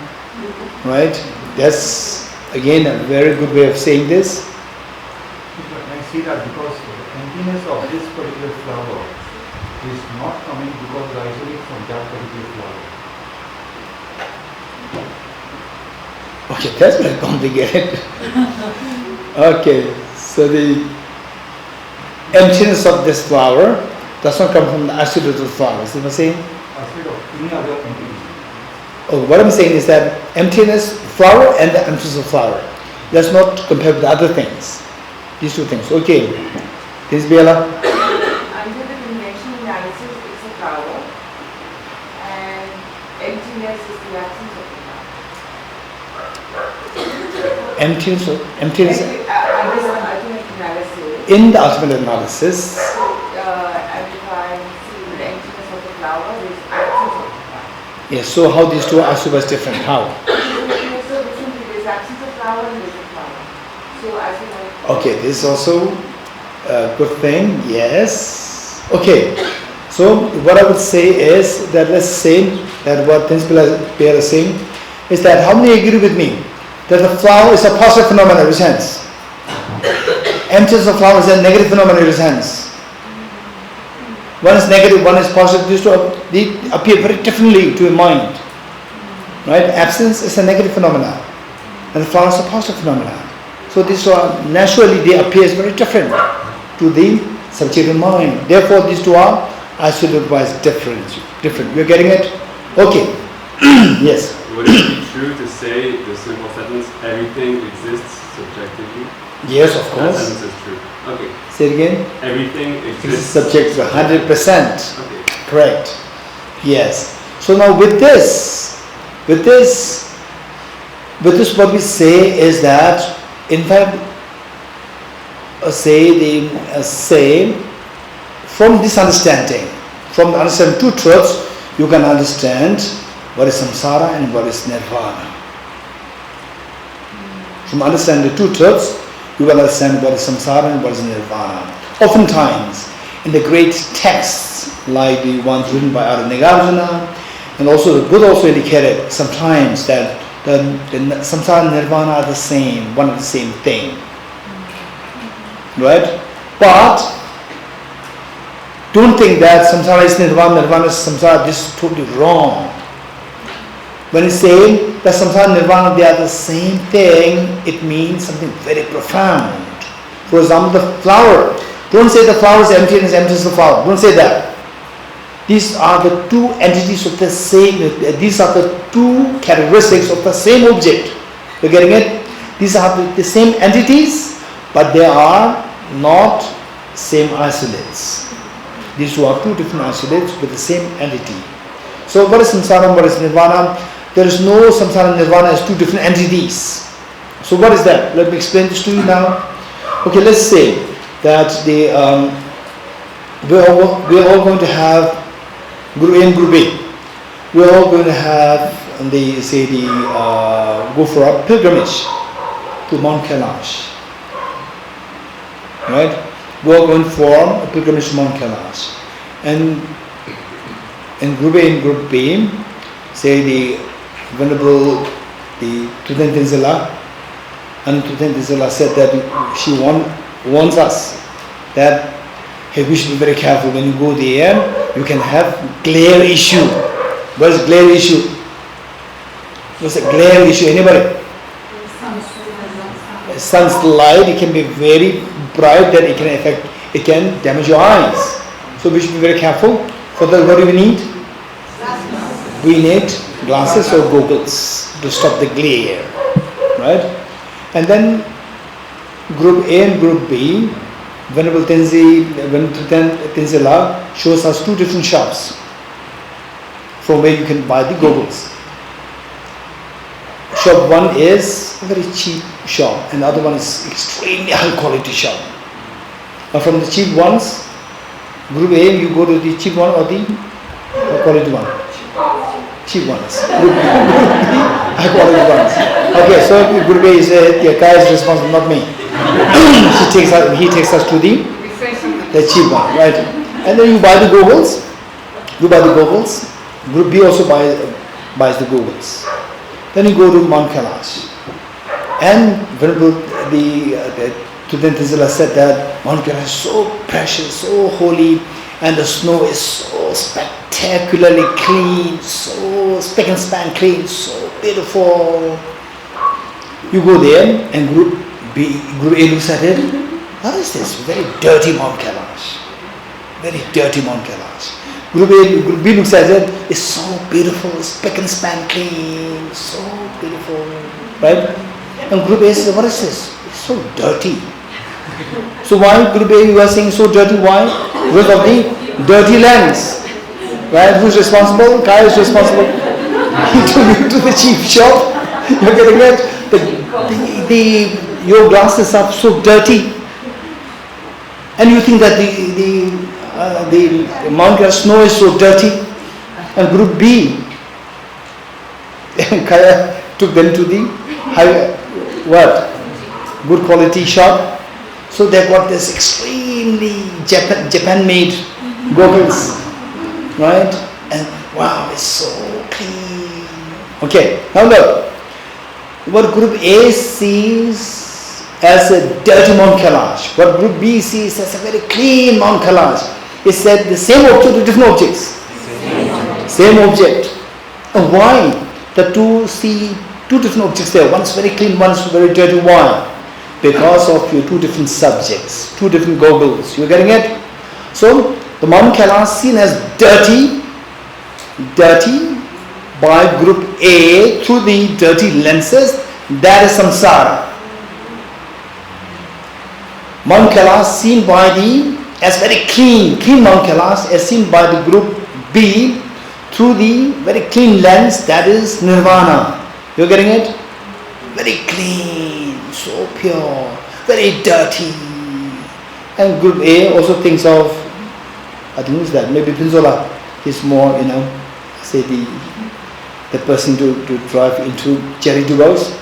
A: Right? That's again a very good way of saying this.
D: I see that because the emptiness of this particular flower is not coming because it isolates from that particular flower.
A: Okay, that's very complicated. Okay, so the emptiness of this flower does not come from the acid of the flower. Is that what I'm saying?
D: Acid of any other entity.
A: Oh, what I'm saying is that emptiness, flower and the emptiness of flower. Let's not compare with the other things. These two things. Okay. This is Bela.
F: Under the conventional analysis, it's a flower, and emptiness is the absence of the flower.
A: Emptiness.
F: Under the ultimate analysis,
A: In the ultimate analysis,
F: and if I see the emptiness of the flower, there's
A: Yes, so how these two are super different? How?
F: Emptiness so different. There's absence of flower and there's a flower. So as you know.
A: Okay, this is also a good thing. Yes. Okay. So what I would say is that let's say that what Principal Pierre is saying is that how many agree with me that the flower is a positive phenomenon in his hands? Emptiness of flower is a negative phenomenon in his hands. One is negative, one is positive. These two they appear very differently to your mind. Right? Absence is a negative phenomenon, and the flower is a positive phenomenon. So these two are naturally they appear very different to the subjective mind. Therefore, these two are isolated wise different. You're getting it? Okay. Yes.
B: Would it be true to say the simple sentence, everything exists subjectively?
A: Yes, of
B: That
A: course.
B: sentence is true. Okay.
A: Say it again.
B: Everything
A: This is
B: exists.
A: subject to 100%.
B: Okay.
A: Correct. Yes. So now with this, what we say is that, in fact, say from this understanding, from understanding two truths, you can understand what is samsara and what is nirvana. From understanding the two truths, you will understand what is samsara and what is nirvana. Oftentimes, in the great texts, like the ones written by Nagarjuna, and also the Buddha also indicated sometimes that the samsara and nirvana are the same, one and the same thing. Right? But don't think that samsara is nirvana, nirvana is samsara. This is totally wrong. When it's saying that samsara and nirvana, they are the same thing, it means something very profound. For example, the flower. Don't say the flower is empty and is empty as the flower. Don't say that. These are the two entities of the same, these are the two characteristics of the same object. You're getting it? These are the same entities, but they are not same isolates. These two are two different isolates with the same entity. So what is samsara and what is nirvana? There is no samsara and nirvana as two different entities. So what is that? Let me explain this to you now. Okay, let's say that we're all going to have Guru A and Guru B. We're all going to have go for a pilgrimage to Mount Kailash. Right? We're all going for a pilgrimage to Mount Kailash. And in Group A and Group B, say the Venerable Tudan Tenzila, and Tudan Tenzila said that she warns us that hey, we should be very careful when you go there. You can have glare issue. What is glare issue? What's a glare issue? Anybody? Sun's light, it can be very bright that it can damage your eyes. So we should be very careful. For that, what do we need? We need glasses or goggles to stop the glare, right? And then Group A and Group B, Venerable Tenzila shows us two different shops from where you can buy the goggles. Shop one is a very cheap shop and the other one is extremely high quality shop. But from the cheap ones, Group A, you go to the cheap one or the high quality one? Cheap ones. Group B, high quality ones. Okay, so Group A is the guy is responsible, not me. He takes us to the cheap one, right? And then you buy the goggles. Group B also buys the goggles. Then you go to Mount Kailash. And Venerable Tudan Tenzila said that Mount Kailash is so precious, so holy, and the snow is so spectacularly clean, so spick and span clean, so beautiful. You go there and Group A looks at it. What is this? Very dirty Mount Kailash. Very dirty Mount Kailash. Group B looks at it. It's so beautiful, spick and span clean, so beautiful, right? And Group A says, what is this? It's so dirty. So why Group A you are saying so dirty? Why? Because of the dirty lens, right? Who's responsible? Guy is responsible. He took you to the cheap shop. You're getting it? Your glasses are so dirty, and you think that the Mount Kailash snow is so dirty. And Group B Kaya took them to the good quality shop. So they got this extremely Japan-made goggles, right? And wow, it's so clean. Okay, now look. What group A sees as a dirty Mount Kailash, what group B sees as a very clean Mount Kailash. It said the same object to different objects. Same object. And why? The two see two different objects there. One's very clean, one's very dirty. Why? Because of your two different subjects, two different goggles. You're getting it? So the Mount Kailash seen as dirty by group A through the dirty lenses, that is samsara. Mount Kailash seen by as very clean Mount Kailash as seen by the group B through the very clean lens, that is nirvana. You're getting it? Very clean, so pure, very dirty. And group A also thinks of, I think it's that, maybe Pinzola is more, say the person to drive into Cherry Dubos,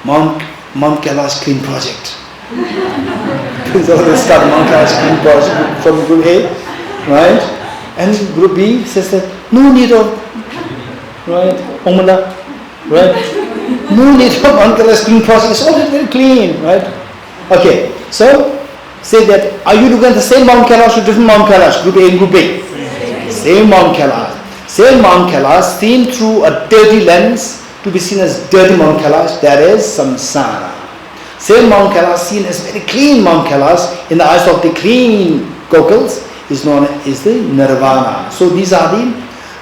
A: Mount Kailash Clean Project. So they start Mount Kailash Clean Project from group A, right? And group B says that no need of, right? Omala, right? No need of Mount Kailash Clean Project. It's already very clean, right? Okay, so say that, are you looking at the same Mount Kailash or different Mount Kailash? Group A and group B. Same Mount Kailash. Same Mount Kailash seen through a dirty lens to be seen as dirty Mount Kailash, that is samsara. Same Mount Kailash seen as very clean Mount Kailash in the eyes of the clean goggles is known as the nirvana. So these are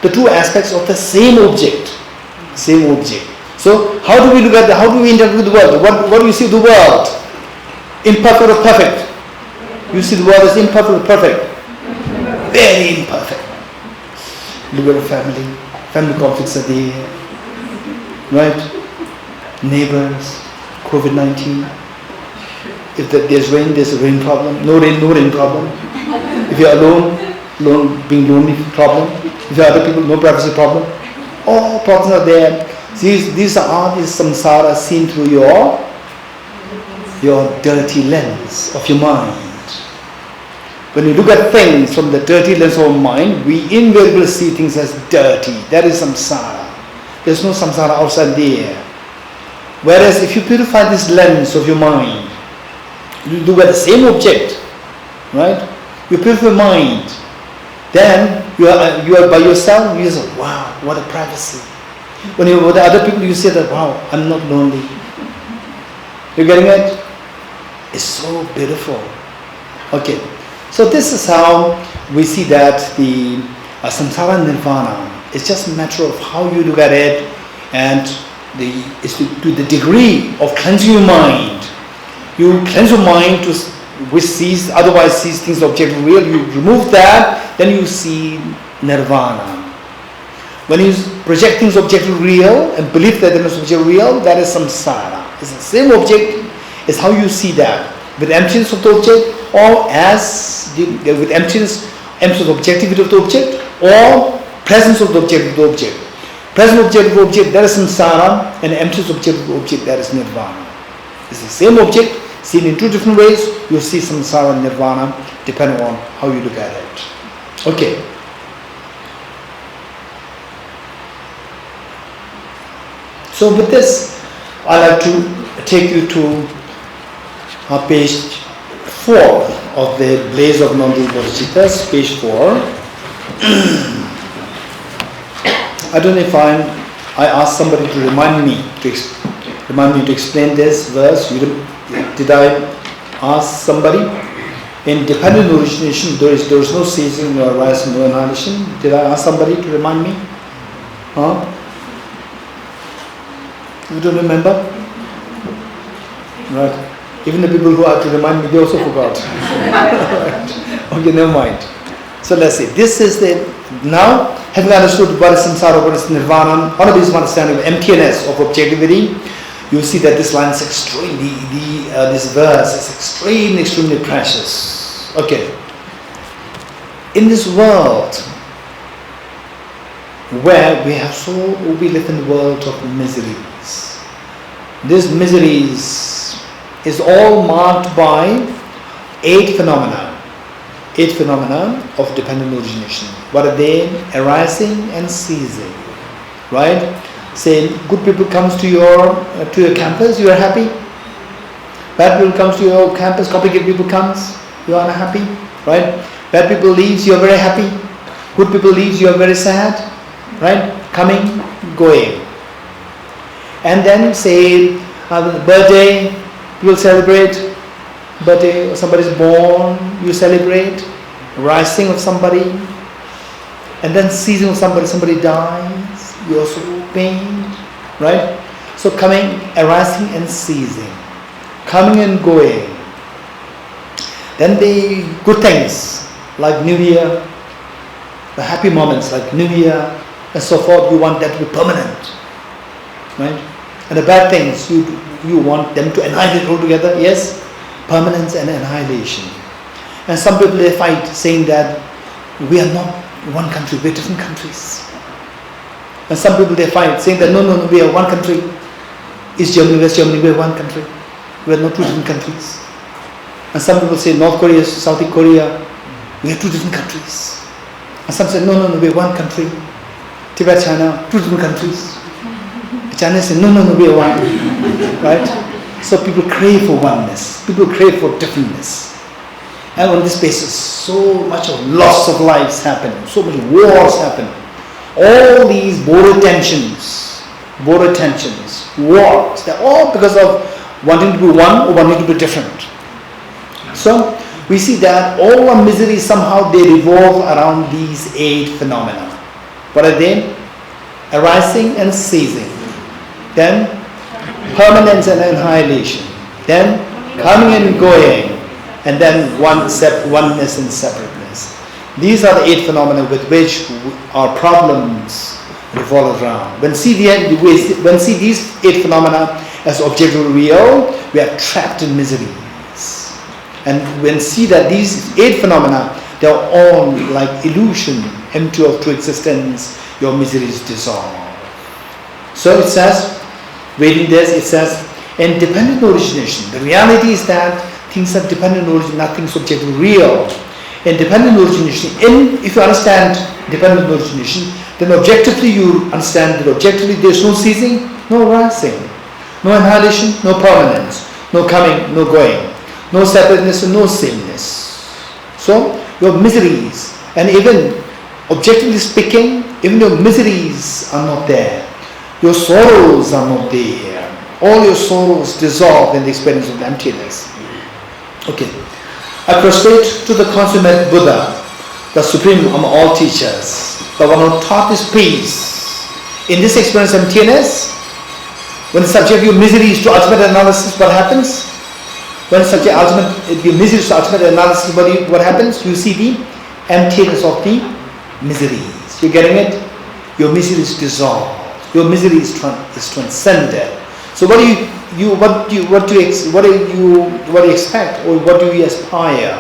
A: the two aspects of the same object. Same object. So how do we look at how do we interact with the world? What do you see the world? Imperfect or perfect? You see the world as imperfect or perfect? Very imperfect. Look at a family conflicts are there, right? Neighbors, COVID-19. If there's rain, there's a rain problem. No rain problem. If you're alone, being lonely problem. If there are other people, no privacy problem. All problems are there. These are samsara seen through your dirty lens of your mind. When you look at things from the dirty lens of mind, we invariably see things as dirty. That is samsara. There's no samsara outside there. Whereas if you purify this lens of your mind, you look at the same object, right? You purify mind. Then you are by yourself. You say, wow, what a privacy. When you're with other people, you say that, wow, I'm not lonely. You're getting it? It's so beautiful. Okay. So this is how we see that the samsara nirvana is just a matter of how you look at it, and it's to the degree of cleansing your mind. You cleanse your mind which otherwise sees things objectively real. You remove that, then you see nirvana. When you project things objectively real and believe that there is objectively real, that is samsara. It's the same object. It's how you see that. With emptiness of the object, or with emptiness of objectivity of the object, or presence of the object of the object. Present object of the object, that is samsara, and emptiness object of the object, that is nirvana. It's the same object, seen in two different ways. You see samsara and nirvana, depending on how you look at it. Okay. So with this, I'd like to take you to page 4 of the Blaze of Non-Dual Bodhicitta, page 4. I don't know if I asked somebody to remind me to explain this verse. Did I ask somebody? In dependent origination, there is no ceasing, no arising, no annihilation. Did I ask somebody to remind me? Huh? You don't remember? Right. Even the people who have to remind me, they also forgot. Right. Okay, never mind. So let's see. This is now, having understood what is samsara, what is nirvana, on a basis of understanding of emptiness of objectivity, you see that this line is extremely, this verse is extremely precious. Okay. In this world, where we live in the world of miseries. These miseries is all marked by 8 phenomena of dependent origination. What are they? Arising and ceasing, right? Say, good people comes to your campus, you are happy. Bad people comes to your campus, complicated people comes, you are unhappy, right? Bad people leaves, you are very happy. Good people leaves, you are very sad, right? Coming, going. And then say, birthday, people celebrate. Birthday, somebody is born, you celebrate. Rising of somebody. And then ceasing of somebody dies, you also pain, right? So coming, arising and ceasing. Coming and going. Then the good things, like New Year, the happy moments like New Year and so forth, you want that to be permanent, right? And the bad things, you want them to annihilate altogether, yes? Permanence and annihilation. And some people, they fight saying that we are not one country, we are different countries. And some people, they fight saying that no, we are one country. East Germany, West Germany, we are one country. We are not 2 different countries. And some people say North Korea, South Korea, we are 2 different countries. And some say no, we are one country. Tibet, China, 2 different countries. The Chinese say no, we are one. Right? So people crave for oneness. People crave for differentness. And on this basis, so much of loss of lives happen. So many wars happen. All these border tensions, wars, they're all because of wanting to be one or wanting to be different. So we see that all our miseries somehow they revolve around these 8 phenomena. What are they? Arising and ceasing. Then permanence and annihilation. Then coming and going. And then oneness and separateness. These are the 8 phenomena with which our problems revolve around. When see these 8 phenomena as objectively real, we are trapped in miseries. And when see that these 8 phenomena, they are all like illusion, empty of true existence, your misery is dissolved. So it says, reading this, it says, in dependent origination, the reality is that things are dependent origin, nothing subjective real. In dependent origination, if you understand dependent origination, then objectively you understand that objectively there is no ceasing, no rising, no annihilation, no permanence, no coming, no going, no separateness and no sameness. So your miseries, and even objectively speaking, even your miseries are not there. Your sorrows are not there. All your sorrows dissolve in the experience of emptiness. Okay. I prostrate to the consummate Buddha, the supreme among all teachers, the one who taught this peace. In this experience of emptiness, when the subject of your misery is to ultimate analysis, what happens? When the subject your misery is to ultimate analysis, what happens? You see the emptiness of the miseries. You're getting it? Your misery is dissolved. Your misery is transcended. So what do you expect, or what do you aspire?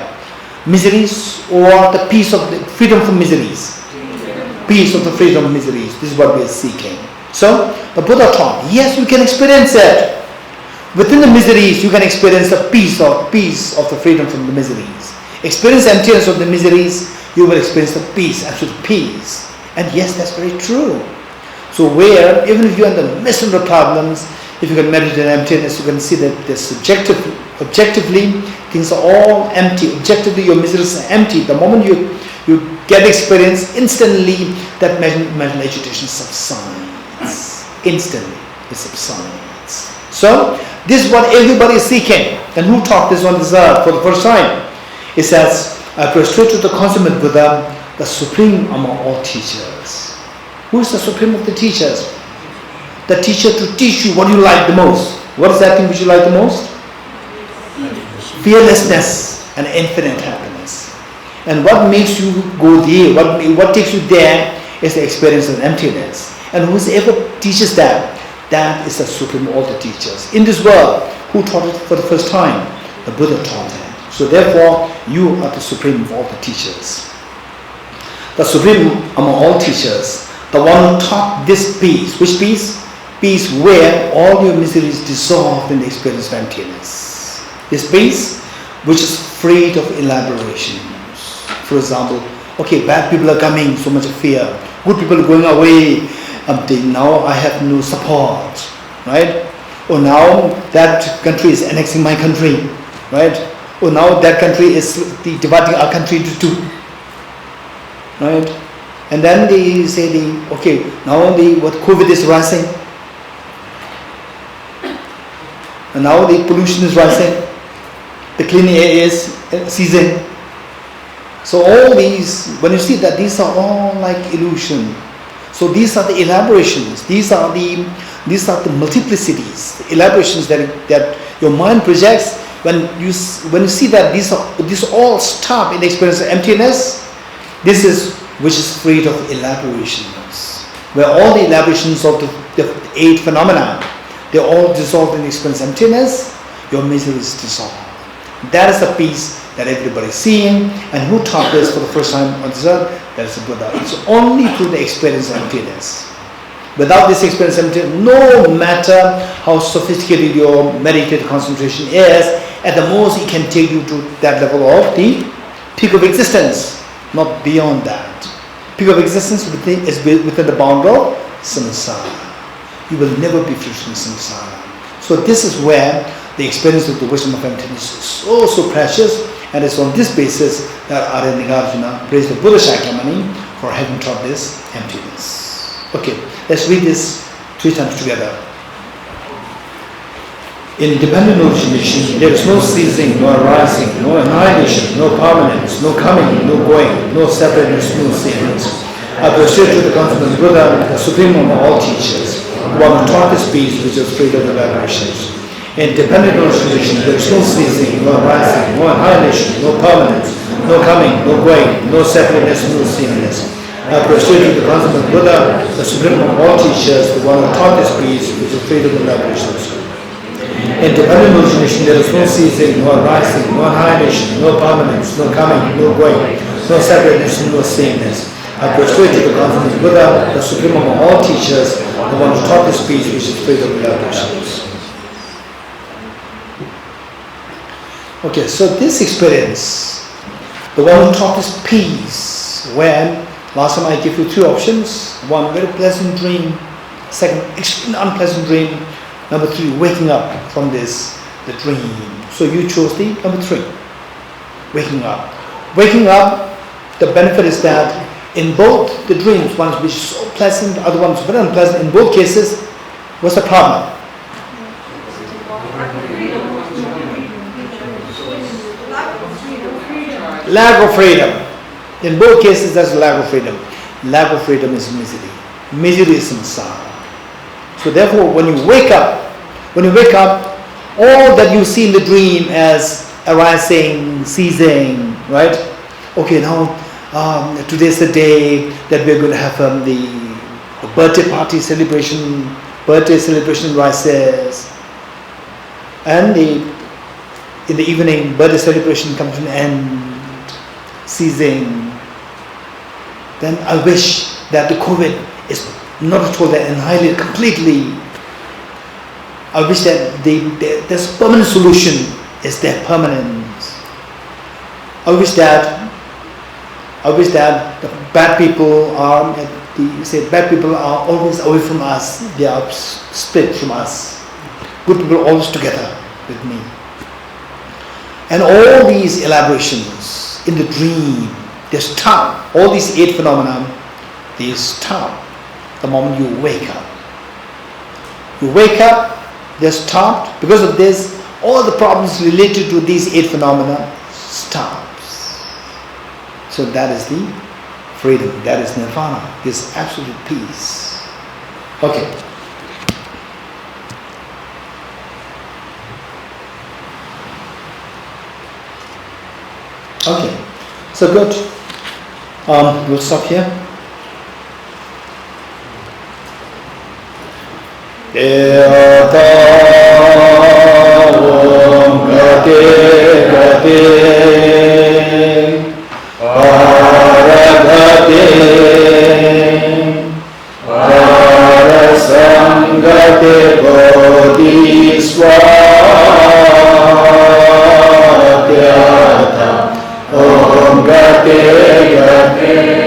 A: Miseries or the peace of the freedom from miseries? Peace of the freedom of miseries. This is what we are seeking. So the Buddha taught, yes, you can experience it. Within the miseries, you can experience the peace of the freedom from the miseries. Experience emptiness of the miseries, you will experience the peace, absolute peace. And yes, that's very true. So where, even if you're in the midst of the problems, if you can meditate in emptiness, you can see that objectively, things are all empty. Objectively, your miseries are empty. The moment you get experience, instantly that mental agitation subsides. Instantly, it subsides. So, this is what everybody is seeking. And who taught this on this earth for the first time? It says, I prostrate to the consummate Buddha, the supreme among all teachers. Who is the supreme of the teachers? The teacher to teach you what you like the most. What is that thing which you like the most? Fearlessness and infinite happiness. And what makes you go there, what takes you there is the experience of emptiness. And whoever teaches that is the supreme of all the teachers. In this world, who taught it for the first time? The Buddha taught it. So therefore, you are the supreme of all the teachers. The supreme among all teachers, The one who taught this peace. Which peace? Peace where all your misery is dissolved in the experience of emptiness. This peace which is free of elaborations. For example, okay, bad people are coming, so much fear. Good people are going away. Now I have no support, right? Or now that country is annexing my country, right? Or now that country is dividing our country into two, right? And then they say okay, now what COVID is rising, and now the pollution is rising, the clean air is ceasing. So all these, when you see that these are all like illusion. So these are the elaborations. These are the multiplicities, the elaborations that your mind projects when you see that these all stop in the experience of emptiness. This is which is freed of elaborations, where all the elaborations of the 8 phenomena, they all dissolve in the experience of emptiness. Your misery is dissolved. That is the peace that everybody is seeing. And who taught this for the first time on this earth? That is the Buddha. It's only through the experience of emptiness. Without this experience of emptiness, no matter how sophisticated your meditative concentration is, at the most it can take you to that level of the peak of existence, not beyond that. Peak of existence is within the bound of samsara. You will never be free from samsara. So this is where the experience of the wisdom of emptiness is so precious, and it's on this basis that Arya Nagarjuna praised the Buddha Shakyamuni for having taught this emptiness. Okay, let's read this 3 times together. In dependent origination, there is no ceasing, no arising, no annihilation, no permanence, no coming, no going, no separateness, no sameness. I prostrate to the consummate Buddha, the supreme among all teachers, the one who taught this peace which is free of aberrations. In dependent origination, there is no ceasing, no arising, no annihilation, no permanence, no coming, no going, no separateness, no sameness. I prostrate to the consummate Buddha, the supreme among all teachers, the one who taught this peace which is free of aberrations. In dependent origination, there is no ceasing, no arising, no annihilation, no permanence, no coming, no going, no separateness, no sameness. I prostrate to the consummate Buddha, the supreme among all teachers, the one who taught this peace which is free of aberrations. Okay, so this experience, the one who taught this peace, when last time I gave you 2 options: 1, very pleasant dream; 2, extremely unpleasant dream; number 3, waking up from the dream. So you chose the number 3, waking up. Waking up, the benefit is that in both the dreams, one which is so pleasant, the other one is very unpleasant. In both cases, what's the problem? Lack of freedom. In both cases, there's a lack of freedom. Lack of freedom is misery. Misery is samsara. So therefore, when you wake up, all that you see in the dream as arising, ceasing, right? Okay, now today's the day that we're going to have the birthday party celebration. Birthday celebration rises, and in the evening, birthday celebration comes to an end, ceasing. Then I wish that the COVID is not at all that annihilated completely. I wish that there's a permanent solution. Is there permanence? I wish that the bad people are always away from us. They are split from us. Good people are always together with me. And all these elaborations in the dream, they stop. All these 8 phenomena, they stop the moment you wake up. You wake up, they're stopped. Because of this, all the problems related to these 8 phenomena stops. So that is the freedom, that is nirvana, this absolute peace. Okay. Okay, so good. We'll stop here. gate gate